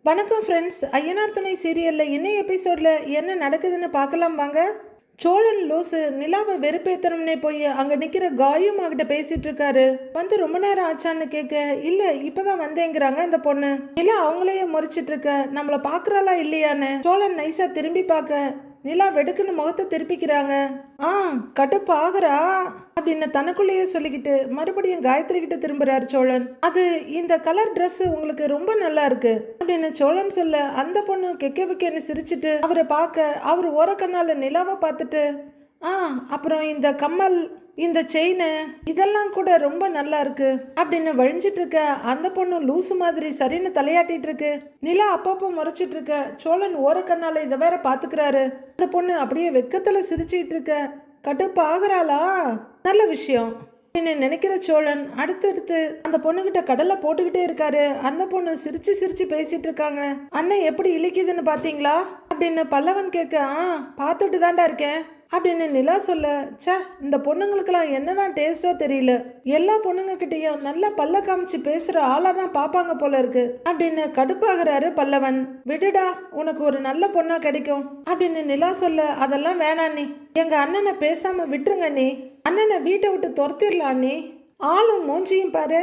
வணக்கம் ஃப்ரெண்ட்ஸ். ஐயனார் துணை சீரியலில் இன்னைய எபிசோடில் என்ன நடக்குதுன்னு பார்க்கலாம் வாங்க. சோழன் லூசு நிலாவை வெறுப்பேத்தணும்னே போய் அங்கே நிற்கிற காயும் அவகிட்ட பேசிட்டு இருக்காரு. வந்து ரொம்ப நேரம் ஆச்சான்னு கேட்க, இல்லை இப்போதான் வந்தேங்கிறாங்க அந்த பொண்ணு. நிலா அவங்களையே முறைச்சிட்டு இருக்க, நம்மளை பார்க்குறாளா இல்லையான்னு சோழன் நைஸாக திரும்பி பார்க்க நிலா வெடுக்குன்னு முகத்தை திருப்பிக்கிறாங்க. கடுப்பு ஆகுறா அப்படின்னு தனக்குள்ளேயே சொல்லிக்கிட்டு மறுபடியும் காயத்ரி கிட்ட திரும்புறாரு சோழன். அது இந்த கலர் ட்ரெஸ் உங்களுக்கு ரொம்ப நல்லா இருக்கு அப்படின்னு சோழன் சொல்ல, அந்த பொண்ணு கெக்க வைக்கன்னு சிரிச்சுட்டு அவரை பார்க்க அவர் ஓரக்கண்ணால நிலாவை பார்த்துட்டு, அப்புறம் இந்த கம்மல் இந்த செயின் இதெல்லாம் கூட ரொம்ப நல்லா இருக்கு அப்படின்னு வழிஞ்சிட்டு இருக்க அந்த பொண்ணு லூசு மாதிரி சரின்னு தலையாட்டிட்டு இருக்கு. நிலா அப்பப்போ முறைச்சிட்டு இருக்க சோழன் ஓரக்கண்ணால இதை வேற பாத்துக்கிறாரு. அந்த பொண்ணு அப்படியே வெக்கத்துல சிரிச்சுட்டு இருக்க, கடுப்பு ஆகுறாளா, நல்ல விஷயம் அப்படின்னு நினைக்கிற சோழன் அடுத்தடுத்து அந்த பொண்ணுகிட்ட கடலை போட்டுக்கிட்டே இருக்காரு. அந்த பொண்ணு சிரிச்சு சிரிச்சு பேசிட்டு இருக்காங்க. அண்ணன் எப்படி இழிக்குதுன்னு பாத்தீங்களா அப்படின்னு பல்லவன் கேட்க, பார்த்துட்டு தாண்டா இருக்கேன் அப்படின்னு நிலா சொல்ல, இந்த பொண்ணுங்களுக்கெல்லாம் என்னதான் டேஸ்டோ தெரியல, எல்லா பொண்ணுங்க கிட்டையும் நல்லா பல்ல காமிச்சு பேசுற ஆளா தான் பாப்பாங்க போல இருக்கு அப்படின்னு கடுப்பாகிறாரு பல்லவன். விடுடா, உனக்கு ஒரு நல்ல பொண்ணா கிடைக்கும் அப்படின்னு நிலா சொல்ல, அதெல்லாம் வேணாம் நீ, எங்க அண்ணனை பேசாம விட்டுருங்க நீ, அண்ணனை வீட்டை விட்டு துரத்திடலாம் நீ, ஆளும் மூஞ்சியும் பாரு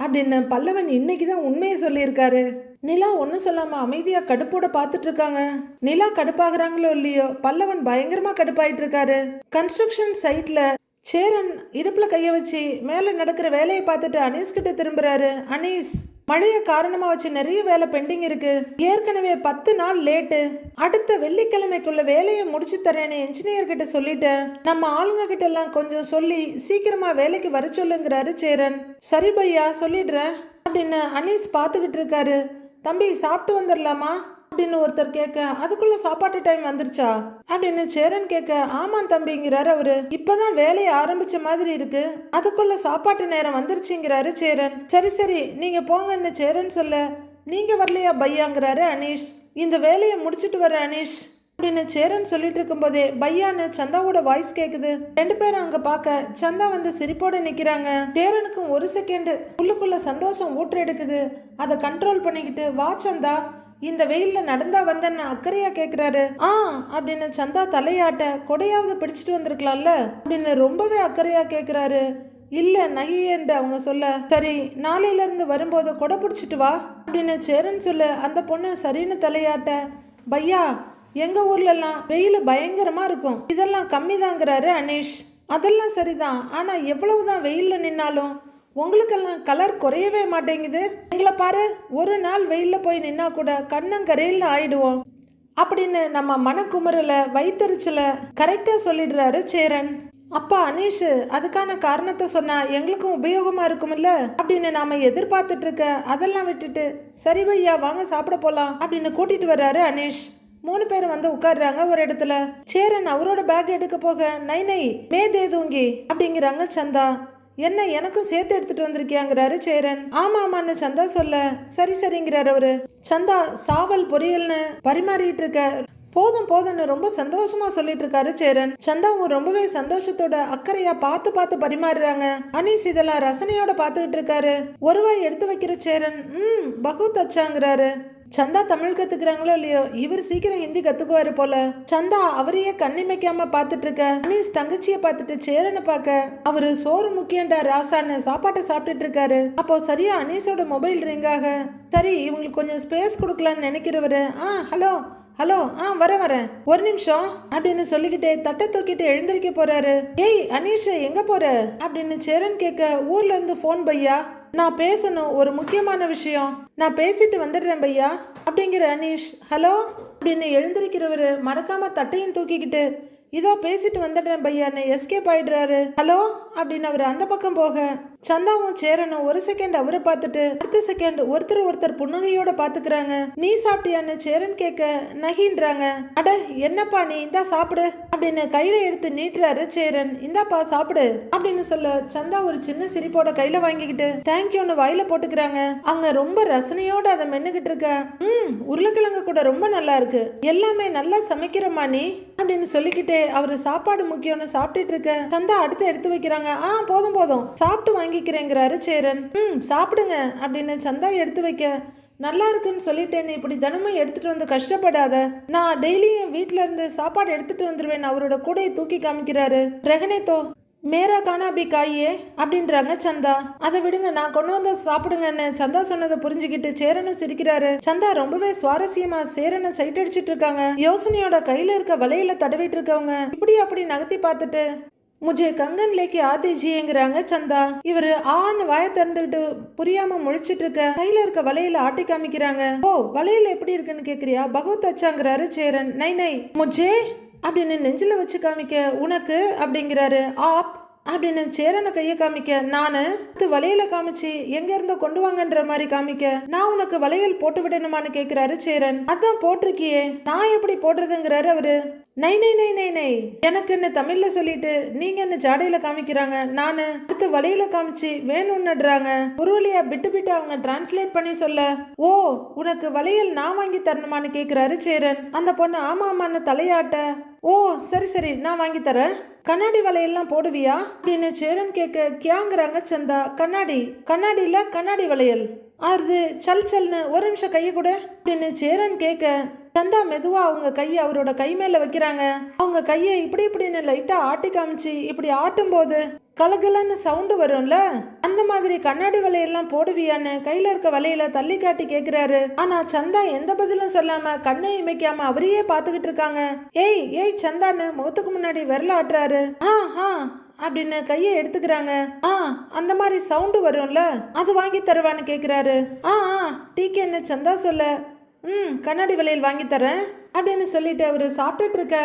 அப்படின்னு பல்லவன் இன்னைக்குதான் உண்மையை சொல்லியிருக்காரு. நிலா ஒன்றும் சொல்லாம அமைதியா கடுப்போட பார்த்துட்டு இருக்காங்க. நிலா கடுப்பாகிறாங்களோ இல்லையோ பல்லவன் பயங்கரமா கடுப்பாயிட்டு இருக்காரு. கன்ஸ்ட்ரக்ஷன் சைட்ல சேரன் இடுப்புல கைய வச்சு மேல நடக்கிற வேலையை பார்த்துட்டு அனீஸ் கிட்ட திரும்புறாரு. அனீஸ், மழைய காரணமா வச்சு நிறைய வேலை பெண்டிங் இருக்கு, ஏற்கனவே 10 நாள் லேட்டு, அடுத்த வெள்ளிக்கிழமைக்குள்ள வேலையை முடிச்சு தரேன்னு என்ஜினியர் கிட்ட சொல்லிட்டேன், நம்ம ஆளுங்க கிட்ட எல்லாம் கொஞ்சம் சொல்லி சீக்கிரமா வேலைக்கு வர சொல்லுங்கிறாரு சேரன். சரி பையா சொல்லிடுறேன் அப்படின்னு அனீஸ் பார்த்துக்கிட்டு இருக்காரு. தம்பி சாப்பிட்டு வந்துடலாமா அப்படின்னு ஒருத்தர் கேட்க, அதுக்குள்ள சாப்பாட்டு டைம் வந்துருச்சா அப்படின்னு சேரன் கேட்க, ஆமாம் தம்பிங்கிறாரு அவரு, இப்பதான் வேலையை ஆரம்பிச்ச மாதிரி இருக்கு, அதுக்குள்ள சாப்பாட்டு நேரம் வந்துருச்சுங்கிறாரு சேரன். சரி சரி நீங்க போங்கன்னு சேரன் சொல்ல, நீங்க வரலையா பையாங்கிறாரு அனீஷ். இந்த வேலையை முடிச்சிட்டு வர அனீஷ் அப்படின்னு சேரன் சொல்லிட்டு இருக்கும் போதே பையான்னு சந்தாவோட வாய்ஸ் கேக்குது. 2 பேரும் அங்க பார்க்க சந்தா வந்து சிரிப்போட நிக்கிறாங்க. சேரனுக்கும் ஒரு செகண்ட் உள்ளுக்குள்ள சந்தோஷம் ஊற்றெடுக்குது. அதை கண்ட்ரோல் பண்ணிக்கிட்டு, வா சந்தா, இந்த வெயில்ல நடந்தா வந்தன்னு அக்கறையா கேக்குறாரு. அப்படின்னு சந்தா தலையாட்ட, கொடையாவது பிடிச்சிட்டு வந்திருக்கலாம்ல அப்படின்னு ரொம்பவே அக்கறையா கேக்குறாரு. இல்ல நகையேன்ற அவங்க சொல்ல, சரி நாளையில இருந்து வரும்போது கொடை பிடிச்சிட்டு வா அப்படின்னு சேரன் சொல்ல, அந்த பொண்ணு சரின்னு தலையாட்ட, பையா எங்க ஊர்ல எல்லாம் வெயில் பயங்கரமா இருக்கும், இதெல்லாம் கம்மி தாங்கிறாரு அனீஷ். அதெல்லாம் சரிதான், ஆனா எவ்வளவுதான் வெயில்ல நின்னாலும் உங்களுக்கெல்லாம் கலர் குறையவே மாட்டேங்குது, எங்களை பாரு, ஒரு நாள் வெயில்ல போய் நின்னா கூட கண்ணங்கரையில் ஆயிடுவோம் அப்படின்னு நம்ம மனக்குமுறல வைத்தறிச்சல கரெக்டா சொல்லிடுறாரு சேரன். அப்பா அனீஷ், அதுக்கான காரணத்தை சொன்னா எங்களுக்கும் உபயோகமா இருக்கும்ல அப்படின்னு நாம எதிர்பார்த்துட்டு இருக்க, அதெல்லாம் விட்டுட்டு சரி பையா வாங்க சாப்பிட போலாம் அப்படின்னு கூட்டிட்டு வர்றாரு அனீஷ். 3 பேரும் வந்து உட்கார்றாங்க ஒரு இடத்துல. சேரன் அவரோட பேக் எடுக்க போக, நை நை மே தே தூங்கி அப்படிங்கிறாங்க சந்தா. என்ன எனக்கும் சேர்த்து எடுத்துட்டு வந்திருக்கியாங்கிறாரு சேரன். ஆமான்னு சந்தா சொல்ல, சரி சரிங்கிறாரு அவரு. சந்தா சாவல் பொரியல்னு பரிமாறிட்டு இருக்க, போதும் போதும்னு ரொம்ப சந்தோஷமா சொல்லிட்டு இருக்காரு சேரன். சந்தாவும் ரொம்பவே சந்தோஷத்தோட அக்கறையா பார்த்து பார்த்து பரிமாறுறாங்க. அனீஸ் இதெல்லாம் ரசனையோட பார்த்துக்கிட்டு இருக்காரு. ஒரு வாய் எடுத்து வைக்கிற சேரன், பகுத் அச்சாங்கிறாரு. சந்தா தமிழ் கத்துக்கிறாங்களோ இல்லையோ இவர் சீக்கிரம் ஹிந்தி கத்துக்குவாரு போல. சந்தா அவரையே கண்ணிமைக்காம பார்த்துட்டு இருக்க அனீஸ் தங்கச்சிய பார்த்துட்டு சேரனை பார்க்க, அவரு சோறு முக்கியண்டா ராசான்னு சாப்பாட்டை சாப்பிட்டுட்டு இருக்காரு. அப்போ சரியா அனீஸோட மொபைல் ரிங் ஆக, சரி இவங்களுக்கு கொஞ்சம் ஸ்பேஸ் கொடுக்கலான்னு நினைக்கிறவரு, ஹலோ ஹலோ வரேன் ஒரு நிமிஷம் அப்படின்னு சொல்லிக்கிட்டே தட்டை தூக்கிட்டு எழுந்திருக்க போறாரு. ஏய் அனீஷ் எங்க போற அப்படின்னு சேரன் கேட்க, ஊர்ல இருந்து போன் பையா, நான் பேசணும், ஒரு முக்கியமான விஷயம், நான் பேசிட்டு வந்துடுறேன் பையா அப்படிங்கிற அனீஷ். ஹலோ அப்படின்னு எழுந்திருக்கிறவரு மறக்காம தட்டையும் தூக்கிக்கிட்டு, இதோ பேசிட்டு வந்துடுறேன் பையான்னு எஸ்கேப் ஆயிடுறாரு. ஹலோ அப்படின்னு அவர் அந்த பக்கம் போக, சந்தாவும் சேரனும் ஒரு செகண்ட் அவரை பார்த்துட்டு அடுத்த செகண்ட் ஒருத்தர் புன்னகையோட பாத்துக்கிறாங்க. நீ சாப்பிட்டியான்னு சேரன் கேட்க, நகின்றாங்க. அட என்னப்பா நீ, இந்தா சாப்பிடு அப்படின்னு கையில எடுத்து நீட்டுறாரு சேரன். இந்தாப்பா சாப்பிடு அப்படின்னு சொல்ல, சந்தா ஒரு சின்ன சிரிப்போட கையில வாங்கிக்கிட்டு தேங்க்யூன்னு வாயில போட்டுக்கிறாங்க. அவங்க ரொம்ப ரசனையோட அதை மென்னுகிட்டு இருக்க, உருளைக்கிழங்கு கூட ரொம்ப நல்லா இருக்கு, எல்லாமே நல்லா சமைக்கிறமா நீ அப்படின்னு சொல்லிக்கிட்டே அவரு சாப்பாடு முக்கியம்னு சாப்பிட்டுட்டு இருக்க சந்தா அடுத்து எடுத்து வைக்கிறாங்க. போதும் சாப்பிட்டு வாங்கிக்கிறேங்கிறாரு சேரன். சாப்பிடுங்க அப்படின்னு சந்தா எடுத்து வைக்க, நல்லா இருக்குன்னு சொல்லிட்டேன்னு இப்படி தினமும் எடுத்துட்டு வந்து கஷ்டப்படாத. நான் டெய்லியும் வீட்டுல இருந்து சாப்பாடு எடுத்துட்டு வந்துருவேன். அவரோட கூடையை தூக்கி காமிக்கிறாரு. ரகனேத்தோ மேரா கானா பி காயே அப்படின்றாங்க சந்தா. அதை விடுங்க, நான் கொண்டு வந்த சாப்பிடுங்கன்னு சந்தா சொன்னதை புரிஞ்சுக்கிட்டு சேரனை சிரிக்கிறாரு. சந்தா ரொம்பவே சுவாரஸ்யமா சேரனை சைட் அடிச்சிட்டு இருக்காங்க. யோசனையோட கையில இருக்க வலையில தடவிட்டு இருக்கவங்க இப்படி அப்படி நகர்த்தி பார்த்துட்டு முஜே கங்கன் லேக்கி ஆதிஜிங்கிறாங்க சந்தா. இவரு ஆன்னு வாய திறந்துகிட்டு புரியாம முழிச்சிட்டு இருக்க கையில இருக்க வலையில ஆட்டி காமிக்கிறாங்க. ஓ, வலையில எப்படி இருக்குன்னு கேக்குறியா? பகவத் அச்சாங்கிறாரு சேரன். நை நை முஜே அப்படின்னு நெஞ்சில வச்சு காமிக்க. உனக்கு அப்படிங்கிறாரு. ஆப் அப்படின்னு சேரனை கைய காமிக்க. நானு வளையல காமிச்சு எங்க இருந்தோ கொண்டு வாங்கன்ற மாதிரி காமிக்க. நான் உனக்கு வளையல் போட்டு விடணுமான்னு கேக்குறாரு சேரன். அதான் போட்டிருக்கியே, நான் எப்படி போடுறதுங்கிறாரு அவரு. நை நை நை நை நை எனக்குன்னு தமிழ்ல சொல்லிட்டு நீங்க என்ன ஜாடையில காமிக்கிறாங்க. நானு அடுத்து வலையில காமிச்சு வேணும்னுடுறாங்க. ஒரு வழியா பிட்டு பிட்டு அவங்க டிரான்ஸ்லேட் பண்ணி சொல்ல, ஓ உனக்கு வளையல் நான் வாங்கி தரணுமான்னு கேக்குறாரு சேரன். அந்த பொண்ணு ஆமா ஆமான்னு தலையாட்ட, ஓ சரி சரி நான் வாங்கி தரேன். கண்ணாடி வளையல்லாம் போடுவியா அப்படின்னு சேரன் கேட்க, கியாங்கிறாங்க சந்தா. கண்ணாடியில கண்ணாடி வளையல் அது சல் சல்னு ஒரு நிமிஷம் கையை கூட அப்படின்னு சேரன் கேட்க, சந்தா மெதுவா அவங்க கையை அவரோட கை மேல வைக்கிறாங்க. அவங்க கையை இப்படி இப்படின்னு லைட்டா ஆட்டி காமிச்சு இப்படி ஆட்டும் போது கலகலன்னு சவுண்டு வரும்ல, அந்த மாதிரி கண்ணாடி வலையெல்லாம் போடுவியான்னு கையில இருக்க வலையில தள்ளி காட்டி கேக்குறாரு. ஆனா சந்தா எந்த பதிலும் சொல்லாம கண்ணை இமைக்காம அவரையே பாத்துக்கிட்டு இருக்காங்க. ஏய் ஏய் சந்தான்னு முகத்துக்கு முன்னாடி விரல ஆட்டுறாரு. அப்படின்னு கையை எடுத்துக்கிறாங்க. அந்த மாதிரி சவுண்டு வரும்ல, அது வாங்கி தருவான்னு கேக்குறாரு. டீக்கேன்னு சந்தா சொல்ல, கண்ணாடி வளையல் வாங்கி தரேன் அப்படின்னு சொல்லிட்டு அவரு சாப்பிட்டுட்டு இருக்க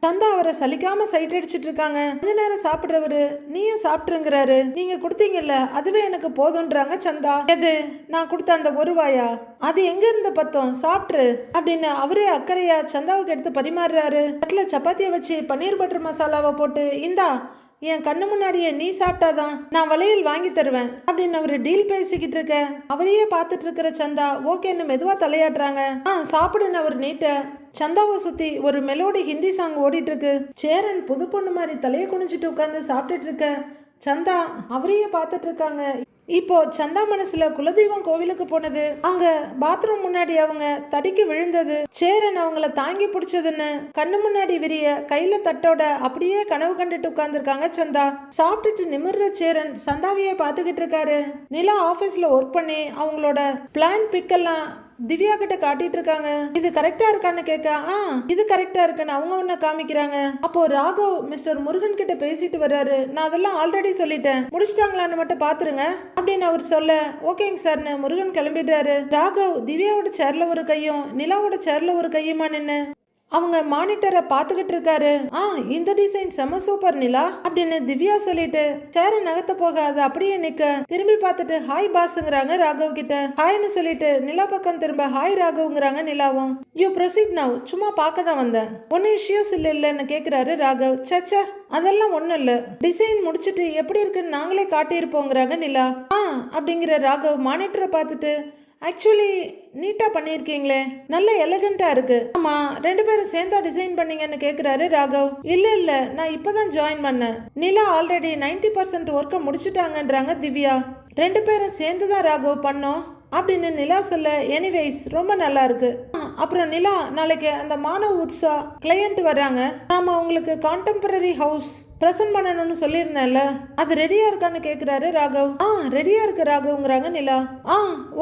சந்தா அவரை சலிக்காம சைட் அடிச்சிட்டு இருக்காங்க. கொஞ்ச நேரம் சாப்பிடுறவரு, நீயும் சாப்பிட்டுருங்கிறாரு. நீங்க கொடுத்தீங்கல்ல அதுவே எனக்கு போதும்ன்றாங்க சந்தா. எது நான் கொடுத்த அந்த ஒரு வாயா, அது எங்க இருந்த பத்தம் சாப்பிட்ரு அப்படின்னு அவரே அக்கறையா சந்தாவுக்கு எடுத்து பரிமாறுறாரு. தட்டில் சப்பாத்தியை வச்சு பன்னீர் பட்டர் மசாலாவை போட்டு, இந்தா என் கண்ணு முன்னாடியே நீ சாப்பிட்டாதான் நான் வளையல் வாங்கி தருவேன் அப்படின்னு அவரு டீல் பேசிக்கிட்டு இருக்க அவரையே பார்த்துட்டு இருக்கிற சந்தா ஓகேன்னு மெதுவா தலையாடுறாங்க. சாப்பிடுன்னு அவர் நீட்ட. சந்தாவை சுத்தி ஒரு மெலோடி ஹிந்தி சாங் ஓடிட்டு இருக்கு. சேரன் புது பொண்ணு மாதிரி தலையை குனிஞ்சிட்டு உட்காந்து சாப்பிட்டுட்டு இருக்க சந்தா அவரையே பார்த்துட்டு இருக்காங்க. இப்போ சந்தா மனசுல குலதெய்வம் கோவிலுக்கு போனது, அங்க பாத்ரூம் முன்னாடி அவங்க தடிக்கு விழுந்தது, சேரன் அவங்கள தாங்கி பிடிச்சதுன்னு கண்ணு முன்னாடி விரிய கையில தட்டோட அப்படியே கனவு கண்டுட்டு உட்கார்ந்துருக்காங்க சந்தா. சாப்பிட்டுட்டு நிமிர்ற சேரன் சந்தாவையே பார்த்துக்கிட்டு இருக்காரு. நிலா ஆபீஸ்ல ஒர்க் பண்ணி அவங்களோட பிளான் பிக்கெல்லாம் திவ்யா கிட்ட காட்டிட்டு இருக்காங்க. இது கரெக்டா இருக்கான்னு கேட்க, இது கரெக்டா இருக்குன்னு அவங்க ஒண்ணு காமிக்கிறாங்க. அப்போ ராகவ் மிஸ்டர் முருகன் கிட்ட பேசிட்டு வர்றாரு. நான் அதெல்லாம் ஆல்ரெடி சொல்லிட்டேன், முடிச்சிட்டாங்களான்னு மட்டும் பாத்துருங்க அப்படின்னு அவர் சொல்ல, ஓகேங்க சார்னு முருகன் கிளம்பிட்டாரு. ராகவ் திவ்யாவோட சேர்ல ஒரு கையும் நிலாவோட சேர்ல ஒரு கையுமா நின்னு அவங்க மானிட்டரை பார்த்துக்கிட்டு இருக்காரு. இந்த டிசைன் செம சூப்பர் நிலா அப்படின்னு திவ்யா சொல்லிட்டு சேர நகர்த்த போக அது அப்படியே நிக்க திரும்பி பார்த்துட்டு ஹாய் பாஸ்ங்கிறாங்க ராகவ் கிட்ட. ஹாய்னு சொல்லிட்டு நிலா பக்கம் திரும்ப ஹாய் ராகவ்ங்கிறாங்க நிலாவும். யூ ப்ரொசீட் நவ், சும்மா பார்க்க தான் வந்தேன், ஒன்னும் இஷ்யூஸ் இல்லைன்னு கேட்கிறாரு ராகவ். சச்சா அதெல்லாம் ஒன்றும் இல்லை, டிசைன் முடிச்சுட்டு எப்படி இருக்குன்னு நாங்களே காட்டியிருப்போங்கிறாங்க நிலா. அப்படிங்கிற ராகவ் மானிட்டரை பார்த்துட்டு, ஆக்சுவலி நீட்டாக பண்ணியிருக்கீங்களே, நல்ல எலகண்டா இருக்கு. ஆமா ரெண்டு பேரும் சேர்ந்தா டிசைன் பண்ணீங்கன்னு கேட்குறாரு ராகவ். இல்லை நான் இப்போதான் ஜாயின் பண்ணேன், நிலா ஆல்ரெடி 90% ஒர்க்கை முடிச்சுட்டாங்கன்றாங்க திவ்யா. ரெண்டு பேரும் சேர்ந்து தான் ராகவ் பண்ணோம் அப்படின்னு நிலா சொல்ல, எனிவேஸ் ரொம்ப நல்லா இருக்கு. அப்புறம் நிலா, நாளைக்கு அந்த மானவ் உத்ஸா கிளையண்ட் வர்றாங்க, நாம உங்களுக்கு கான்டெம்பரரி ஹவுஸ் ப்ரெசென்ட் பண்ணணும்னு சொல்லியிருந்தேன்ல, அது ரெடியா இருக்கான்னு கேட்குறாரு ராகவ். ரெடியா இருக்கு ராகவ்ங்கிறாங்க நிலா.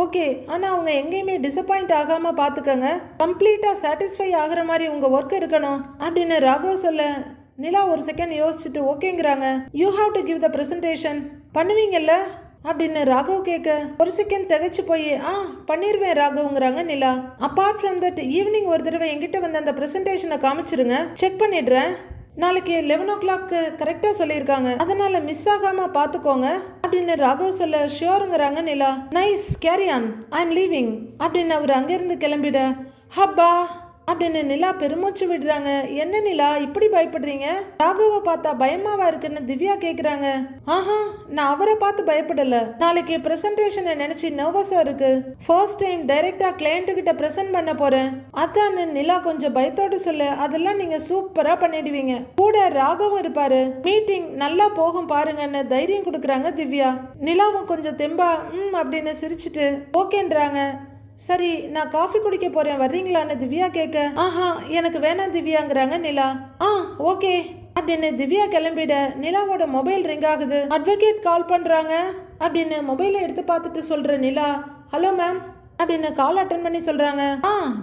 ஓகே, ஆனா அவங்க எங்கேயுமே டிசப்பாயிண்ட் ஆகாம பாத்துக்கங்க, கம்ப்ளீட்டா சாட்டிஸ்ஃபை ஆகுற மாதிரி உங்க ஒர்க் இருக்கணும் அப்படின்னு ராகவ் சொல்ல, நிலா ஒரு செகண்ட் யோசிச்சுட்டு ஓகேங்கிறாங்க. You have to give the presentation பண்ணுவீங்கல்ல அப்படின்னு ராகவ் கேட்க ஒரு செகண்ட் திகைச்சு போய் பண்ணிடுவேன் ராகவ்ங்கிறாங்க Nila. Apart from that evening ஒரு தடவை என்கிட்ட வந்து அந்த ப்ரெசன்டேஷனை காமிச்சிருங்க, செக் பண்ணிடுறேன். நாளைக்கு 11 o'clock கரெக்டாக சொல்லியிருக்காங்க, அதனால மிஸ் ஆகாம பார்த்துக்கோங்க அப்படின்னு ராகவ் சொல்ல, ஷியோருங்கிறாங்க Nila. Nice, carry on, I am leaving அப்படின்னு அவர் அங்கேருந்து கிளம்பிட, ஹப்பா அப்படின்னு நிலா பெருமூச்சு விடுறாங்க. என்ன நிலா இப்படி பயப்படுறீங்க, ராகவை பார்த்தா பயமாவா இருக்குன்னு திவ்யா கேக்குறாங்க. நான் அவரை பார்த்து பயப்படல, நாளைக்கு பிரசன்டேஷனை நினைச்சு நர்வஸா இருக்கு, ஃபர்ஸ்ட் டைம் டைரக்டா கிளையண்ட் கிட்ட பிரசன்ட் பண்ண போறேன், அதான்னு நிலா கொஞ்சம் பயத்தோடு சொல்ல, அதெல்லாம் நீங்க சூப்பரா பண்ணிடுவீங்க, கூட ராகவும் இருப்பாரு, மீட்டிங் நல்லா போகும் பாருங்கன்னு தைரியம் கொடுக்குறாங்க திவ்யா. நிலாவும் கொஞ்சம் தெம்பா அப்படின்னு சிரிச்சுட்டு ஓகேன்றாங்க. சரி நான் காஃபி குடிக்க போறேன் வர்றீங்களான்னு திவ்யா கேட்க ஆஹா எனக்கு வேணாம் திவ்யாங்கிறாங்க நிலா. ஓகே அப்படின்னு திவ்யா கிளம்பிட நிலாவோட மொபைல் ரிங் ஆகுது. அட்வொகேட் கால் பண்றாங்க அப்படின்னு மொபைலை எடுத்து பார்த்துட்டு சொல்ற நிலா ஹலோ மேம் அப்படின்னு கால் அட்டன் பண்ணி சொல்றாங்க.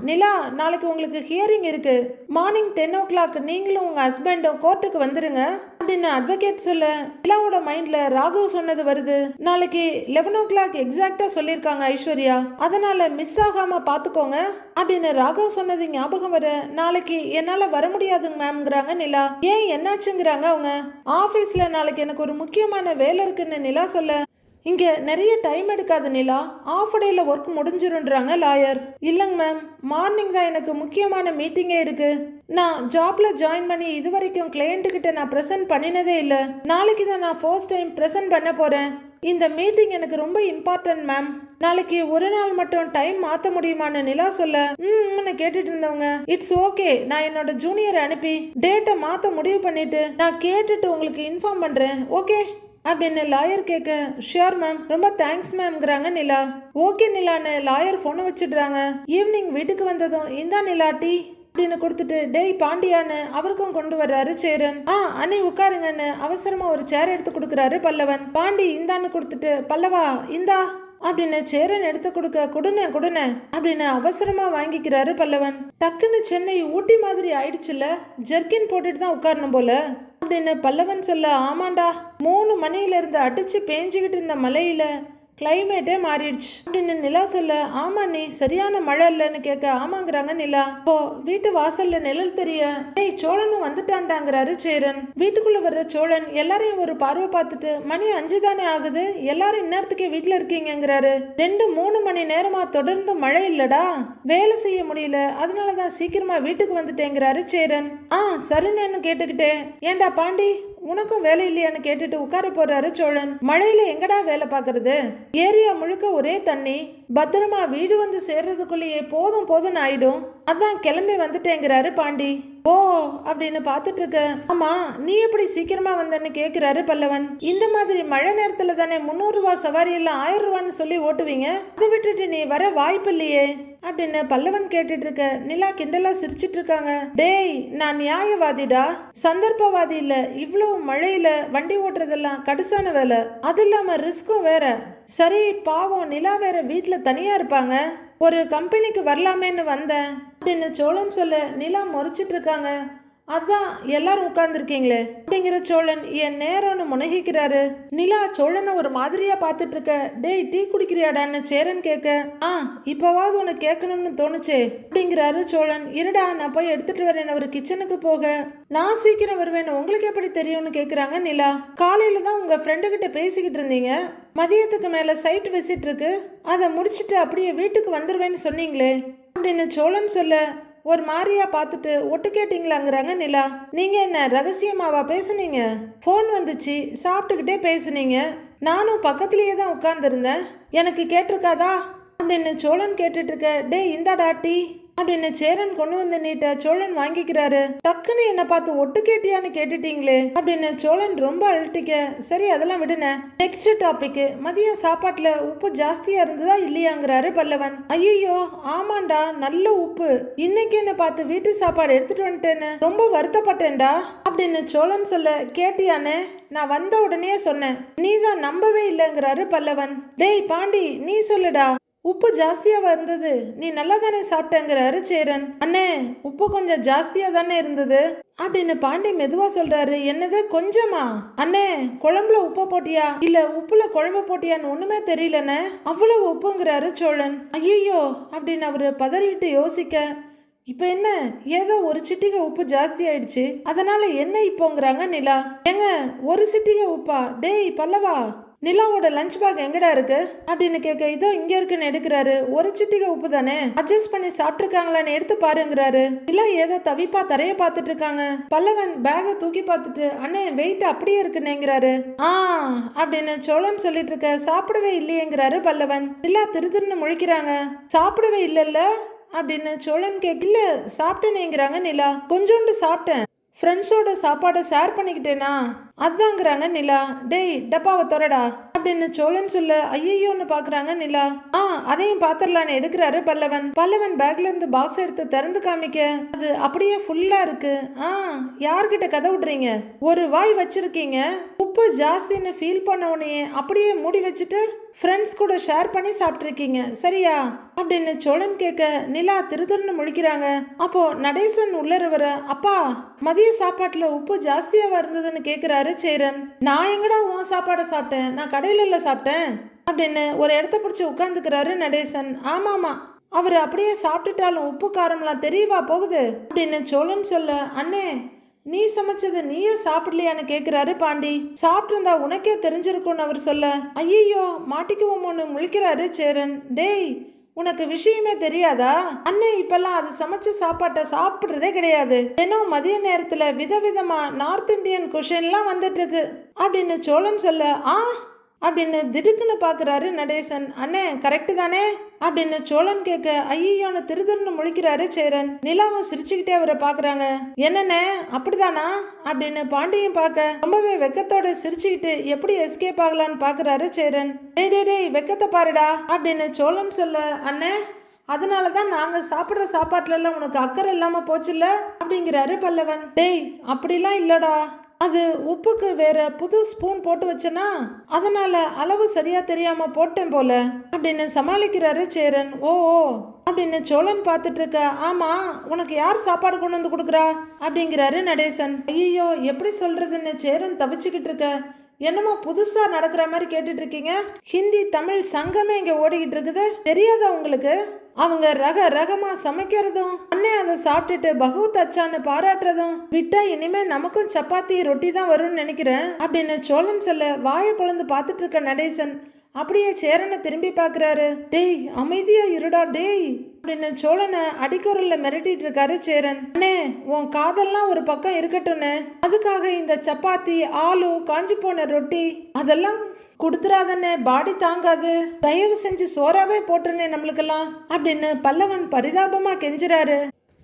நிலா நாளைக்கு உங்களுக்கு ஹியரிங் இருக்கு. மார்னிங் 10 o'clock நீங்களும் உங்க ஹஸ்பண்டும் கோர்ட்டுக்கு வந்துருங்க அப்படின்னு அட்வொகேட் சொல்ல நிலாவோட மைண்ட்ல ராகவ் சொன்னது வருது. நாளைக்கு 11 o'clock எக்ஸாக்டா சொல்லியிருக்காங்க ஐஸ்வர்யா, அதனால மிஸ் ஆகாம பாத்துக்கோங்க அப்படின்னு ராகவ் சொன்னது ஞாபகம் வர நாளைக்கு என்னால வர முடியாதுங்க மேம்ங்கிறாங்க நிலா. ஏன் என்னாச்சுங்கிறாங்க அவங்க. ஆபீஸ்ல நாளைக்கு எனக்கு ஒரு முக்கியமான வேலை இருக்குன்னு நிலா சொல்ல இங்க நிறைய டைம் எடுக்காது நிலா, ஆஃப் டேல ஒர்க் முடிஞ்சிருன்றாங்க லாயர். இல்லைங்க மேம், மார்னிங் தான் எனக்கு முக்கியமான மீட்டிங்கே இருக்கு. நான் ஜாப்ல ஜாயின் பண்ணி இது வரைக்கும் கிளையண்ட் கிட்ட நான் ப்ரெசென்ட் பண்ணினதே இல்லை. நாளைக்கு தான் நான் ஃபர்ஸ்ட் டைம் ப்ரெசென்ட் பண்ண போறேன். இந்த மீட்டிங் எனக்கு ரொம்ப இம்பார்ட்டன்ட் மேம். நாளைக்கு ஒரு நாள் மட்டும் டைம் மாற்ற முடியுமான்னு நிலா சொல்ல கேட்டுட்டு இருந்தவங்க இட்ஸ் ஓகே, நான் என்னோட ஜூனியரை அனுப்பி டேட்டை மாற்ற முடிவு பண்ணிட்டு நான் கேட்டுட்டு உங்களுக்கு இன்ஃபார்ம் பண்றேன் ஓகே அப்படின்னு லாயர் கேட்க ஷியோர் மேம், ரொம்ப தேங்க்ஸ் மேம்ங்கிறாங்க நிலா. ஓகே நிலான்னு லாயர் ஃபோனை வச்சிடுறாங்க. ஈவினிங் வீட்டுக்கு வந்ததும் இந்தா நிலா டீ அப்படின்னு கொடுத்துட்டு டேய் பாண்டியான்னு அவருக்கும் கொண்டு வர்றாரு சேரன். அண்ணி உட்காருங்கன்னு அவசரமா ஒரு சேர் எடுத்து கொடுக்குறாரு பல்லவன். பாண்டி இந்தான்னு கொடுத்துட்டு பல்லவா இந்தா அப்படின்னு சேரன் எடுத்து கொடுக்க கொடுன அப்படின்னு அவசரமா வாங்கிக்கிறாரு பல்லவன். டக்குன்னு சென்னை ஊட்டி மாதிரி ஆயிடுச்சுல, ஜெர்கின் போட்டுட்டு தான் உட்காரணும் போல அப்படின்னு பல்லவன் சொல்ல ஆமாண்டா 3 மணில இருந்து அடிச்சு பேஞ்சுக்கிட்டு இருந்த மழையில கிளைமேட்டே மாறிடுச்சு அப்படின்னு நிலா சொல்ல ஆமா நீ சரியான மழை இல்லைன்னு கேட்க ஆமாங்கிறாங்க நிலா. இப்போ வீட்டு வாசல்ல நிழல் தெரிய டேய் சோழனும் வந்துட்டான்டாங்கிறாரு சேரன். வீட்டுக்குள்ள வர்ற சோழன் எல்லாரையும் ஒரு பார்வை பார்த்துட்டு மணி 5 தானே ஆகுது, எல்லாரும் இந்நேரத்துக்கே வீட்டுல இருக்கீங்கிறாரு. 2-3 மணி நேரமா தொடர்ந்து மழை இல்லடா, வேலை செய்ய முடியல, அதனாலதான் சீக்கிரமா வீட்டுக்கு வந்துட்டேங்கிறாரு சேரன். சரின்னு கேட்டுக்கிட்டே ஏண்டா பாண்டி உனக்கும் வேலை இல்லையான்னு கேட்டுட்டு உட்கார போறாரு சோழன். மழையில எங்கடா வேலை பாக்குறது, ஏரியா முழுக்க ஒரே தண்ணி, பத்திரமா வீடு வந்து சேர்றதுக்குள்ளேயே போதும் ஆயிடும், அதான் கிளம்பி வந்துட்டேங்கிறாரு பாண்டி. ஓ அப்படின்னு பாத்துட்டு இருக்க ஆமா நீ எப்படி சீக்கிரமா வந்தன்னு கேக்குறாரு பல்லவன். இந்த மாதிரி மழை நேரத்துல தானே 300 ரூபாய் சவாரி எல்லாம் 1000 ரூபான்னு சொல்லி ஓட்டுவீங்க, அதை விட்டுட்டு நீ வர வாய்ப்பு இல்லையே அப்படின்னு பல்லவன் கேட்டுட்டு இருக்க நிலா கிண்டலா சிரிச்சிட்டு இருக்காங்க. டேய் நான் நியாயவாதிடா, சந்தர்ப்பவாதி இல்ல. இவ்வளவு மழையில வண்டி ஓட்டுறதெல்லாம் கடுசான வேலை, அது இல்லாம ரிஸ்க்கும் வேற. சரி பாவம் நிலா வேற வீட்டுல தனியா இருப்பாங்க, ஒரு கம்பெனிக்கு வரலாமேன்னு வந்தேன் அப்படின்னு சோழன் சொல்ல நிலா முறைச்சிட்டு இருக்காங்க. அதான் எல்லாரும் உட்கார்ந்துருக்கீங்களே அப்படிங்கிற சோழன் என் நேரம்னு முனகிக்கிறாரு. நிலா சோழனை ஒரு மாதிரியா பார்த்துட்டு இருக்க. டேய் டீ குடிக்கிறியாடான்னு சேரன் கேட்க இப்பவாவது உனக்கு கேட்கணும்னு தோணுச்சே அப்படிங்கிறாரு சோழன். இருடா நான் போய் எடுத்துட்டு வரேன். அவர் கிச்சனுக்கு போக நான் சீக்கிரம் வருவேன்னு உங்களுக்கு எப்படி தெரியும்னு கேக்குறாங்க நிலா. காலையில தான் உங்க ஃப்ரெண்டு கிட்ட பேசிக்கிட்டு இருந்தீங்க, மதியத்துக்கு மேல சைட் விசிட் இருக்கு, அதை முடிச்சிட்டு அப்படியே வீட்டுக்கு வந்துருவேன்னு சொன்னீங்களே அப்படின்னு சோழன் சொல்ல ஒரு மாதிரியா பார்த்துட்டு ஒட்டு கேட்டீங்களாங்கிறாங்க நிலா. நீங்க என்ன ரகசியமாவா பேசுனீங்க? போன் வந்துச்சு, சாப்பிட்டுக்கிட்டே பேசுனீங்க, நானும் பக்கத்திலேயே தான் உட்கார்ந்துருந்தேன், எனக்கு கேட்டிருக்காதா அப்படின்னு சோழன் கேட்டுட்டு இருக்க. டே இந்தாடா டீ அப்படின்னு சேரன் கொண்டு வந்து நீட்ட சோழன் வாங்கிக்கிறாரு. டக்குன்னு என்ன பார்த்து ஒட்டு கேட்டியான்னு கேட்டுட்டீங்களே அப்படின்னு சோழன் ரொம்ப அழட்டிக்க. சரி அதெல்லாம் விடுன, நெக்ஸ்ட் டாபிக். மதியம் சாப்பாட்டுல உப்பு ஜாஸ்தியா இருந்ததா இல்லையாங்கிறாரு பல்லவன். ஐயோ ஆமாண்டா நல்ல உப்பு, இன்னைக்கு என்ன பார்த்து வீட்டு சாப்பாடு எடுத்துட்டு வந்துட்டேன்னு ரொம்ப வருத்தப்பட்டேன்டா அப்படின்னு சோழன் சொல்ல கேட்டியானே, நான் வந்த உடனே சொன்னேன், நீ தான் நம்பவே இல்லைங்கிறாரு பல்லவன். டேய் பாண்டி நீ சொல்லுடா, உப்பு ஜாஸ்தியா வந்தது, நீ நல்லா தானே சாப்பிட்டேங்கிறாரு சேரன். அண்ணே உப்பு கொஞ்சம் ஜாஸ்தியா தானே இருந்தது அப்படின்னு பாண்டி மெதுவா சொல்றாரு. என்னது கொஞ்சமா? அண்ணே குழம்புல உப்பு போட்டியா இல்ல உப்புல குழம்பு போட்டியான்னு ஒண்ணுமே தெரியலண்ணே, அவ்வளவு உப்புங்கிறாரு சோழன். ஐயோ அப்படின்னு அவரு பதறிட்டு யோசிக்க இப்ப என்ன ஏதோ ஒரு சிட்டிகை உப்பு ஜாஸ்தி ஆயிடுச்சு, அதனால என்ன இப்போங்கிறாங்க நிலா. ஏங்க ஒரு சிட்டிகை உப்பா? டேய் பல்லவா நிலாவோட லஞ்ச் பேக் எங்கடா இருக்கு அப்படின்னு கேட்க இதோ இங்க இருக்குன்னு எடுக்கிறாரு. ஒரு சிட்டிகை உப்பு தானே, அட்ஜஸ்ட் பண்ணி சாப்பிட்டுருக்காங்களான்னு எடுத்து பாருங்கிறாரு. நிலா ஏதோ தவிப்பா தரைய பார்த்துட்டு இருக்காங்க. பல்லவன் பேக தூக்கி பார்த்துட்டு அண்ணே வெயிட் அப்படியே இருக்குன்னேங்கிறாரு. அப்படின்னு சோழன் சொல்லிட்டு இருக்க. சாப்பிடவே இல்லையேங்கிறாரு பல்லவன். நிலா திருன்னு முழிக்கிறாங்க. சாப்பிடவே இல்லைல்ல அப்படின்னு சோழன் கேட்க. இல்ல சாப்பிட்டேனேங்கிறாங்க நிலா. கொஞ்சோண்டு சாப்பிட்டேன், ஃப்ரெண்ட்ஸோட சாப்பாடை ஷேர் பண்ணிக்கிட்டேனா அதாங்கிறாங்க நிலா. டேய் டப்பாவை தொடடா அப்படின்னு சோழன் சொல்ல ஐயோன்னு பாக்குறாங்க நிலா. அதையும் பாத்திரலான்னு எடுக்கிறாரு பல்லவன். பல்லவன் பேக்ல இருந்து பாக்ஸ் எடுத்து திறந்து காமிக்க அது அப்படியே ஃபுல்லா இருக்கு. யார்கிட்ட கதை விடுறீங்க? ஒரு வாய் வச்சிருக்கீங்க, உப்பு ஜாஸ்தின்னு ஃபீல் பண்ண உடனே அப்படியே மூடி வச்சுட்டு ஃப்ரெண்ட்ஸ் கூட ஷேர் பண்ணி சாப்பிட்ருக்கீங்க சரியா அப்படின்னு சோழன் கேட்க நிலா திருதுன்னு முழிக்கிறாங்க. அப்போ நடேசன் உள்ளர வர, அப்பா மதிய சாப்பாட்டுல உப்பு ஜாஸ்தியாவா இருந்ததுன்னு கேட்கிறாரு சேரன். நான் எங்கடா உன் சாப்பாடை சாப்பிட்டேன், நான் கடையில சாப்பிட்டேன் அப்படின்னு ஒரு இடத்த பிடிச்சி உட்காந்துக்கிறாரு நடேசன். ஆமாமா, அவர் அப்படியே சாப்பிட்டுட்டாலும் உப்பு காரம்லாம் தெரியவா போகுது அப்படின்னு சோழன் சொல்ல, அண்ணே நீ சமைச்சது நீயே சாப்பிடலையான்னு கேக்குறாரு பாண்டி. சாப்பிட்டிருந்தா உனக்கே தெரிஞ்சிருக்கும்னு அவர் சொல்ல, ஐயோ மாட்டிக்குவோமோன்னு முழிக்கிறாரு சேரன். டேய் உனக்கு விஷயமே தெரியாதா? அண்ணே இப்பெல்லாம் அது சமைச்ச சாப்பாட்டை சாப்பிடுறதே கிடையாது. தினம் மதிய நேரத்துல விதவிதமா நார்த் இந்தியன் குஷன்லாம் வந்துட்டு இருக்கு அப்படின்னு சோழன் சொல்ல, அப்படின்னு திடுக்குன்னு பாக்குறாரு நடேசன். அண்ணே கரெக்டு தானே அப்படின்னு சோழன் கேட்க ஐயோன்னு திருதுன்னு முழிக்கிறாரு சேரன். நிலாவும் சிரிச்சுக்கிட்டே அவரை பாக்குறாங்க. என்னண்ணே அப்படிதானா அப்படின்னு பாண்டியும் பார்க்க ரொம்பவே வெக்கத்தோட சிரிச்சுக்கிட்டு எப்படி எஸ்கேப் ஆகலான்னு பாக்குறாரு சேரன். டேய் வெக்கத்தை பாருடா அப்படின்னு சோழன் சொல்ல, அண்ணே அதனாலதான் நாங்க சாப்பிட்ற சாப்பாட்டுல எல்லாம் உனக்கு அக்கறை இல்லாம போச்சுல்ல அப்படிங்கிறாரு பல்லவன். டேய் அப்படிலாம் இல்லடா, அது உப்புக்கு வேற புது ஸ்பூன் போட்டு வச்சனா அதனால அளவு சரியா தெரியாம போட்டேன் போல அப்படின்னு சமாளிக்கிறாரு சேரன். ஓ அப்படின்னு சோழன் பார்த்துட்டு இருக்க. ஆமா உனக்கு யார் சாப்பாடு கொண்டு வந்து கொடுக்குறா அப்படிங்கிறாரு நடேசன். ஐயோ எப்படி சொல்றதுன்னு சேரன் தவிச்சுக்கிட்டு இருக்க. என்னமோ புதுசா நடக்கிற மாதிரி கேட்டுட்டு இருக்கீங்க. ஹிந்தி தமிழ் சங்கமே இங்க ஓடிக்கிட்டு இருக்குது, தெரியாதா உங்களுக்கு? அவங்க ரகமா சமைக்கிறதும் அண்ணே அதை சாப்பிட்டுட்டு பகவத் அச்சான்னு பாராட்டுறதும் விட்டா இனிமே நமக்கும் சப்பாத்தி ரொட்டி தான் வரும்னு நினைக்கிறேன் அப்படின்னு சோழன் சொல்ல வாயை பொழந்து பார்த்துட்டு இருக்க நடேசன் அப்படியே சேரனை திரும்பி பார்க்குறாரு. டேய் அமைதியா இருடா டேய் அப்படின்னு சோழனை அடிக்குரல்ல மிரட்டிட்டு இருக்காரு சேரன். அண்ணே உன் காதெல்லாம் ஒரு பக்கம் இருக்கட்டும்னு அதுக்காக இந்த சப்பாத்தி ஆலு காஞ்சி போன ரொட்டி அதெல்லாம் கொடுத்துறாதண்ணே, பாடி தாங்காது, தயவு செஞ்சு சோறாவே போட்டுருனே நம்மளுக்கெல்லாம் அப்படின்னு பல்லவன் பரிதாபமா கெஞ்சுறாரு.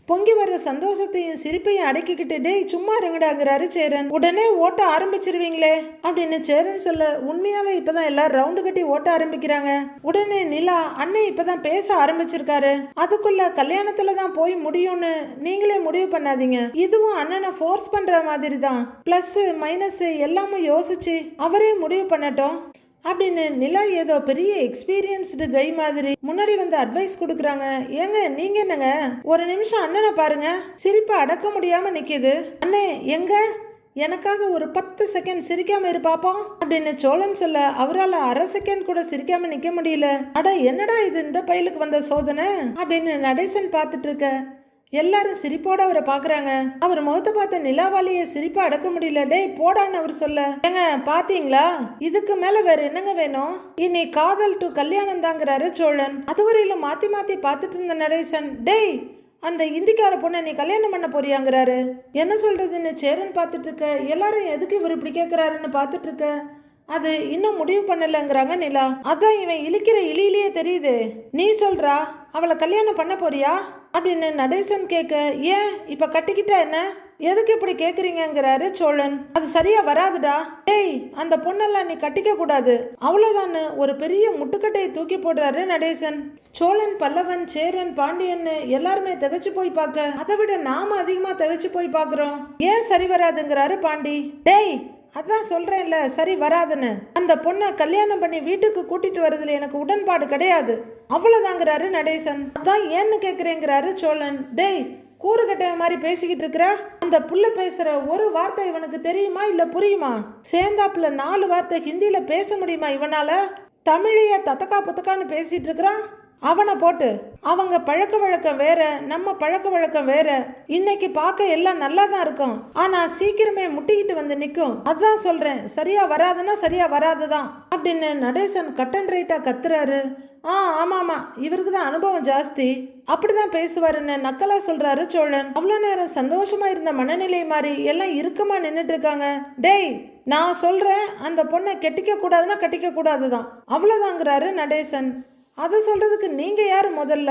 பொங்கி வர்ற சந்தோஷத்தையும் சிரிப்பையும் அடக்கிக்கிட்டு டேய் சும்மா இருங்கடாங்கிறாரு சேரன். உடனே ஓட்ட ஆரம்பிச்சிருவீங்களே அப்படின்னு சேரன் சொல்ல, உண்மையாவே இப்பதான் எல்லாரும் ரவுண்டு கட்டி ஓட்ட ஆரம்பிக்கிறாங்க. உடனே நிலா, அண்ணே இப்பதான் பேச ஆரம்பிச்சிருக்காரு, அதுக்குள்ள கல்யாணத்துல தான் போய் முடியும்னு நீங்களே முடிவு பண்ணாதீங்க, இதுவும் அண்ணனை ஃபோர்ஸ் பண்ற மாதிரி தான், பிளஸ் மைனஸ் எல்லாமும் யோசிச்சு அவரே முடிவு பண்ணட்டும் அப்படின்னு நிலா ஏதோ பெரிய எக்ஸ்பீரியன்ஸ்டு கை மாதிரி முன்னாடி வந்து அட்வைஸ் கொடுக்குறாங்க. ஏங்க நீங்க என்னங்க ஒரு நிமிஷம் அண்ணனை பாருங்க, சிரிப்பை அடக்க முடியாம நிக்குது. அண்ணே எங்க எனக்காக ஒரு 10 செகண்ட் சிரிக்காம இரு பாப்போம் அப்படின்னு சோழன் சொல்ல அவரால் அரை செகண்ட் கூட சிரிக்காம நிக்க முடியல. அட என்னடா இது இந்த பையலுக்கு வந்த சோதனை அப்படின்னு நடேசன் பார்த்துட்டு இருக்க. எல்லாரும் சிரிப்போட அவரை பாக்குறாங்க. அவர் முகத்தை பார்த்த நிலாவாலேயே சிரிப்பா அடக்க முடியல. டேய் போடான்னு அவர் சொல்ல, ஏங்க பாத்தீங்களா இதுக்கு மேல வேற என்னங்க வேணும், இனி காதல் டு கல்யாணம் தாங்கிறாரு சோழன். அதுவரையில மாத்தி மாத்தி பார்த்துட்டு இருந்த நடேசன், டேய் அந்த இந்திக்கார பொண்ணை நீ கல்யாணம் பண்ண போறியாங்கிறாரு. என்ன சொல்றதுன்னு சேரன் பார்த்துட்டு இருக்க. எல்லாரும் எதுக்கு இவர் இப்படி கேட்கிறாருன்னு பார்த்துட்டு இருக்க. அது இன்னும் முடிவு பண்ணலங்கிறாங்க நிலா. அதான் இவன் இழிக்கிற இழியிலேயே தெரியுது. நீ சொல்றா அவளை கல்யாணம் பண்ண போறியா அப்படின்னு நடேசன் கேட்க, ஏன் இப்ப கட்டிக்கிட்டா என்ன, எதுக்கு இப்படி கேக்குறீங்கிறாரு சோழன். அது சரியா வராதுடா, டேய் அந்த பொண்ணெல்லாம் நீ கட்டிக்க கூடாது அவ்வளவுதான்னு ஒரு பெரிய முட்டுக்கட்டையை தூக்கி போடுறாரு நடேசன். சோழன் பல்லவன் சேரன் பாண்டியன் எல்லாருமே திகச்சு போய் பார்க்க, அதை விட நாம அதிகமா திகச்சு போய் பார்க்கிறோம். ஏன் சரி வராதுங்கிறாரு பாண்டி. டேய் அதான் சொல்றேன்ல சரி வராதுன்னு, அந்த பொண்ணை கல்யாணம் பண்ணி வீட்டுக்கு கூட்டிட்டு வரதுல எனக்கு உடன்பாடு கிடையாது அவ்வளவுதாங்கிறாரு நடேசன். அதான் ஏன்னு கேக்குறேங்கிறாரு சோழன். டேய் கூறுகட்ட மாதிரி பேசிக்கிட்டு இருக்கிற, அந்த புள்ள பேசுற ஒரு வார்த்தை இவனுக்கு தெரியுமா இல்ல புரியுமா? சேர்ந்தாப்புல 4 வார்த்தை ஹிந்தியில பேச முடியுமா இவனால? தமிழைய தத்தக்கா புத்தக்கான்னு பேசிட்டு இருக்கிறான். அவனை போட்டு அவங்க பழக்க வழக்கம் வேற, நம்ம பழக்க வழக்கம் வேற. இன்னைக்கு பார்க்க எல்லாம் நல்லா தான் இருக்கும், ஆனா சீக்கிரமே முட்டிக்கிட்டு வந்து நிற்கும். அதான் சொல்றேன் சரியா வராதுன்னா சரியா வராதுதான் அப்படின்னு நடேசன் கட் அண்ட் ரைட்டா கத்துறாரு. ஆமாமா இவருக்கு தான் அனுபவம் ஜாஸ்தி, அப்படிதான் பேசுவாருன்னு நக்கலா சொல்றாரு சோழன். அவ்வளோ நேரம் சந்தோஷமா இருந்த மனநிலை மாதிரி எல்லாம் இறுக்கமா நின்றுட்டு இருக்காங்க. டேய் நான் சொல்றேன் அந்த பொண்ணை கெட்டிக்க கூடாதுன்னா கட்டிக்க கூடாதுதான் அவ்வளோதாங்கிறாரு நடேசன். அதை சொல்றதுக்கு நீங்க யாரு முதல்ல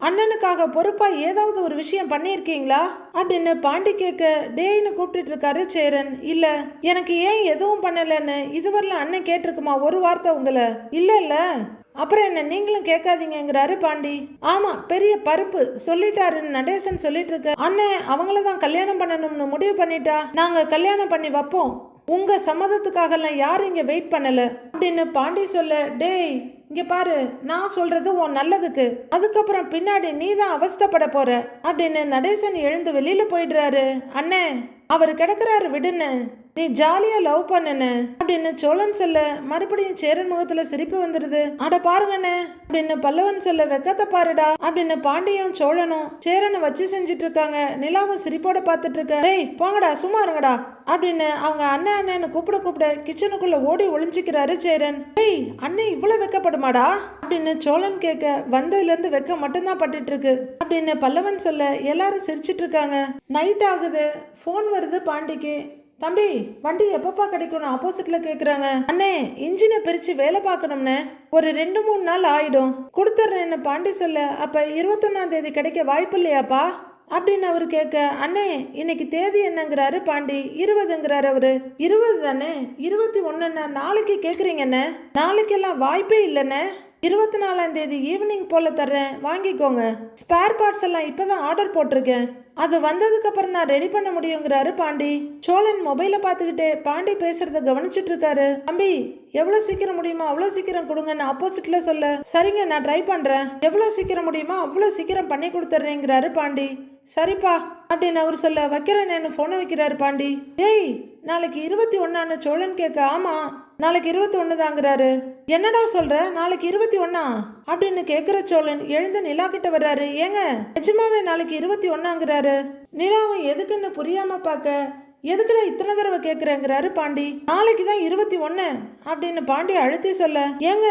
அண்ணனுக்காக பொறுப்பா ஏதாவது ஒரு விஷயம் பண்ணியிருக்கீங்களா அப்படின்னு பாண்டி கேட்க டேய்னு கூப்பிட்டு இருக்காரு சேரன். இல்ல எனக்கு ஏன் எதுவும் பண்ணலன்னு இதுவரையில அண்ணன் கேட்டிருக்குமா ஒரு வார்த்தை உங்களை? இல்ல அப்புறம் என்ன நீங்களும் கேட்காதீங்கிறாரு பாண்டி. ஆமா பெரிய பருப்பு சொல்லிட்டாருன்னு நடேசன் சொல்லிட்டு இருக்க. அண்ணன் அவங்கள தான் கல்யாணம் பண்ணணும்னு முடிவு பண்ணிட்டா நாங்க கல்யாணம் பண்ணி வைப்போம், உங்க சம்மதத்துக்காக எல்லாம் யாரும் இங்க வெயிட் பண்ணல அப்படின்னு பாண்டி சொல்ல, டேய் இங்க பாரு நான் சொல்றது உன் நல்லதுக்கு, அதுக்கப்புறம் பின்னாடி நீ தான் அவஸ்தைப்பட போற அப்படின்னு நடேசன் எழுந்து வெளியில போயிடுறாரு. அண்ணே அவர் கிடக்குறாரு விடுன்னு, நீ ஜாலியா லவ் பண்ணுன்னு அப்படின்னு சோழன் சொல்ல மறுபடியும் சேரன் முகத்துல சிரிப்பு வந்துருது. அட பாருங்கண்ணே அப்படின்னு பல்லவன் சொல்ல வெக்கத்தை பாருடா அப்படின்னு பாண்டியும் சோழனும் சேரனை வச்சு செஞ்சிட்டு இருக்காங்க. நிலாவும் சிரிப்போட பார்த்துட்டு இருக்க. டேய் போங்கடா சும்மா இருங்கடா அப்படின்னு அவங்க அண்ணன் அண்ணன்னு கூப்பிட கிச்சனுக்குள்ள ஓடி ஒளிஞ்சிக்கிறாரு சேரன். டேய் அண்ணன் இவ்வளவு வெக்கப்படுமாடா அப்படின்னு சோழன் கேட்க, வந்ததுல இருந்து வெக்க மட்டும்தான் பட்டுட்டு இருக்கு அப்படின்னு பல்லவன் சொல்ல எல்லாரும் சிரிச்சிட்டு இருக்காங்க. நைட் ஆகுது, போன் வருது பாண்டிக்கு. தம்பி வண்டி எப்பப்பா கிடைக்கணும் ஆப்போசிட்ல கேக்குறாங்க. அண்ணே இன்ஜினை பிரிச்சு வேலை பார்க்கணும்னு ஒரு 2-3 நாள் ஆயிடும், கொடுத்துட்றேன்னு பாண்டி சொல்ல, அப்ப 21ஆம் தேதி கிடைக்க வாய்ப்பு இல்லையாப்பா அப்படின்னு அவரு கேட்க, அண்ணே இன்னைக்கு தேதி என்னங்கிறாரு பாண்டி. 20ங்கிறாரு அவரு. 20 தானே, 21ன்னா நாளைக்கு கேக்குறீங்கண்ணே. நாளைக்கெல்லாம் வாய்ப்பே இல்லைண்ணே, 24ஆம் தேதி ஈவினிங் போல தர்றேன் வாங்கிக்கோங்க. ஸ்பேர் பார்ட்ஸ் எல்லாம் இப்பதான் ஆர்டர் போட்டிருக்கேன், அது வந்ததுக்கு அப்புறம் நான் ரெடி பண்ண முடியுங்கிறாரு பாண்டி. சோழன் மொபைல பார்த்துக்கிட்டே பாண்டி பேசுறத கவனிச்சிட்டு இருக்காரு. தம்பி எவ்வளவு சீக்கிரம் முடியுமோ அவ்வளவு சீக்கிரம் கொடுங்கன்னு ஆப்போசிட்ல சொல்ல, சரிங்க நான் ட்ரை பண்றேன், எவ்வளவு சீக்கிரம் முடியுமோ அவ்வளவு சீக்கிரம் பண்ணி கொடுத்துட்றேங்கிறாரு பாண்டி. சரிப்பா அப்படின்னு அவர் சொல்ல வைக்கிறேன்னு போனை வைக்கிறாரு பாண்டி. ஏய் நாளைக்கு 21ஆன்னு சோழன் கேட்க, ஆமா நாளைக்கு 21 தாங்கிறாரு. என்னடா சொல்ற, நாளைக்கு 21ஆ அப்படின்னு கேக்குற சோழன் எழுந்து நிலா கிட்ட வர்றாரு. ஏங்க நிஜமாவே நாளைக்கு 21ங்கிறாரு. நிலாவும் எதுக்குன்னு புரியாம பார்க்க, எதுக்குடா இத்தனை தடவை கேக்குறேங்கிறாரு பாண்டி. நாளைக்கு தான் 21 அப்படின்னு பாண்டி அழுத்தி சொல்ல, ஏங்க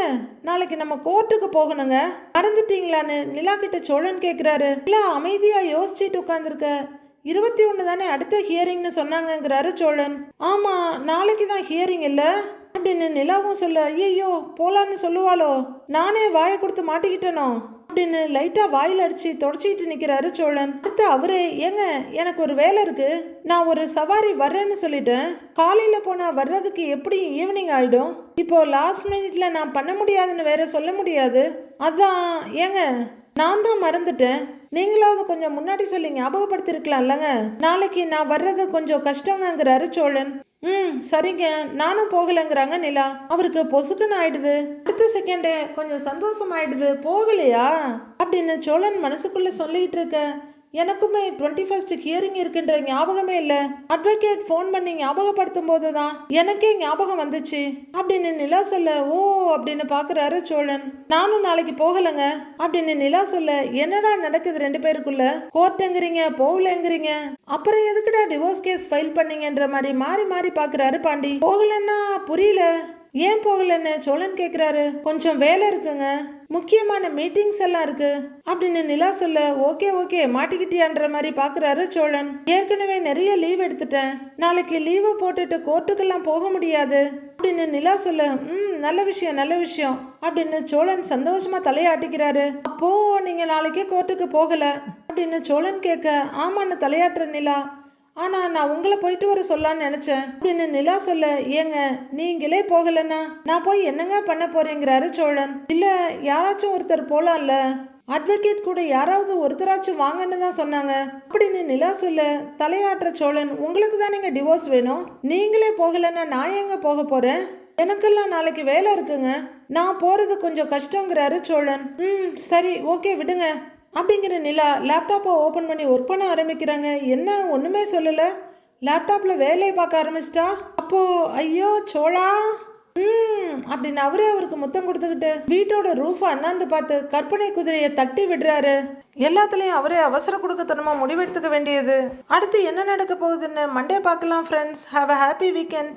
நாளைக்கு நம்ம கோர்ட்டுக்கு போகணுங்க மறந்துட்டீங்களான்னு நிலா கிட்ட சோழன் கேக்குறாரு. நிலா அமைதியா யோசிச்சுட்டு உட்கார்ந்துருக்க. 21 தானே அடுத்த ஹியரிங்னு சொன்னாங்கிறாரு சோழன். ஆமா நாளைக்கு தான் ஹியரிங் இல்ல அப்படின்னு நிலாவும் சொல்ல, ஐயோ போலான்னு சொல்லுவாளோ, நானே வாயை கொடுத்து மாட்டிக்கிட்டனோ அப்படின்னு லைட்டா வாயில் அடிச்சு தொடச்சிக்கிட்டு நிக்கிறாரு சோழன். அடுத்து அவரே, ஏங்க எனக்கு ஒரு வேலை இருக்கு, நான் ஒரு சவாரி வர்றேன்னு சொல்லிட்டேன், காலையில போனா வர்றதுக்கு எப்படி ஈவினிங் ஆயிடும், இப்போ லாஸ்ட் மினிட்ல நான் பண்ண முடியாதுன்னு வேற சொல்ல முடியாது, அதான் ஏங்க நான் தான் மறந்துட்டேன், நீங்களாவது கொஞ்சம் முன்னாடி சொல்லி ஞாபகப்படுத்திருக்கலாம்லங்க, நாளைக்கு நான் வர்றது கொஞ்சம் கஷ்டங்கிறாரு சோழன். சரிங்க நானும் போகலைங்கிறாங்க நிலா. அவருக்கு பொசுக்குன்னு ஆயிடுது. அடுத்த செகண்டே கொஞ்சம் சந்தோஷம் ஆயிடுது. போகலையா அப்படின்னு சோழன் மனசுக்குள்ள சொல்லிட்டு இருக்க, எனக்குமே 21st ஹியரிங் இருக்குன்ற ஞாபகமே இல்லை, அட்வொகேட் ஃபோன் பண்ணி ஞாபகப்படுத்தும் போதுதான் எனக்கே ஞாபகம் வந்துச்சு அப்படின்னு நிலா சொல்ல, ஓ அப்படின்னு பாக்குறாரு சோழன். நானும் நாளைக்கு போகலைங்க அப்படின்னு நிலா சொல்ல, என்னடா நடக்குது ரெண்டு பேருக்குள்ள, கோர்ட்டுங்கிறீங்க போகலங்கிறீங்க, அப்புறம் எதுக்குடா டிவோர்ஸ் கேஸ் ஃபைல் பண்ணீங்கன்ற மாதிரி மாறி மாறி பாக்குறாரு பாண்டி. போகலன்னா புரியல, ஏன் போகலன்னு சோழன் கேக்குறாரு. கொஞ்சம் வேலை இருக்குங்க, முக்கியமான மீட்டிங்ஸ் எல்லாம் இருக்கு அப்படின்னு நிலா சொல்ல, ஓகே ஓகே மாட்டிக்கிட்டியான்ற மாதிரி பாக்குறாரு சோழன். ஏற்கனவே நிறைய லீவ் எடுத்துட்டேன், நாளைக்கு லீவை போட்டுட்டு கோர்ட்டுக்கெல்லாம் போக முடியாது அப்படின்னு நிலா சொல்ல, நல்ல விஷயம் நல்ல விஷயம் அப்படின்னு சோழன் சந்தோஷமா தலையாட்டிக்கிறாரு. அப்போ நீங்க நாளைக்கே கோர்ட்டுக்கு போகல அப்படின்னு சோழன் கேட்க, ஆமான்னு தலையாட்டுற நிலா. ஆனா நான் உங்களை போயிட்டு வர சொல்லான்னு நினைச்சேன் அப்படின்னு நிலா சொல்ல, ஏங்க நீங்களே போகலன்னா நான் போய் என்னங்க பண்ண போறேங்கிறாரு சோழன். இல்ல யாராச்சும் ஒருத்தர் போலாம்ல, அட்வொகேட் கூட யாராவது ஒருத்தராச்சும் வாங்கன்னு தான் சொன்னாங்க அப்படின்னு நிலா சொல்ல, தலையாட்டுற சோழன், உங்களுக்கு தான் நீங்க டிவோர்ஸ் வேணும், நீங்களே போகலன்னா நான் எங்க போக போறேன், எனக்கெல்லாம் நாளைக்கு வேலை இருக்குங்க, நான் போறது கொஞ்சம் கஷ்டங்கிறாரு சோழன். சரி ஓகே விடுங்க அப்படிங்கிற நிலா லேப்டாப்பை ஓப்பன் பண்ணி ஒர்க் பண்ண ஆரம்பிக்கிறாங்க. என்ன ஒன்றுமே சொல்லலை, லேப்டாப்பில் வேலையை பார்க்க ஆரம்பிச்சிட்டா. அப்போ ஐயோ சோழா அப்படின்னு அவருக்கு முத்தம் கொடுத்துக்கிட்டு வீட்டோட ரூஃபை அண்ணாந்து பார்த்து கற்பனை குதிரையை தட்டி விடுறாரு. எல்லாத்துலேயும் அவரே அவசர கொடுக்கத்தனமா முடிவெடுத்துக்க வேண்டியது. அடுத்து என்ன நடக்க போகுதுன்னு மண்டே பார்க்கலாம் friends. Have a happy weekend.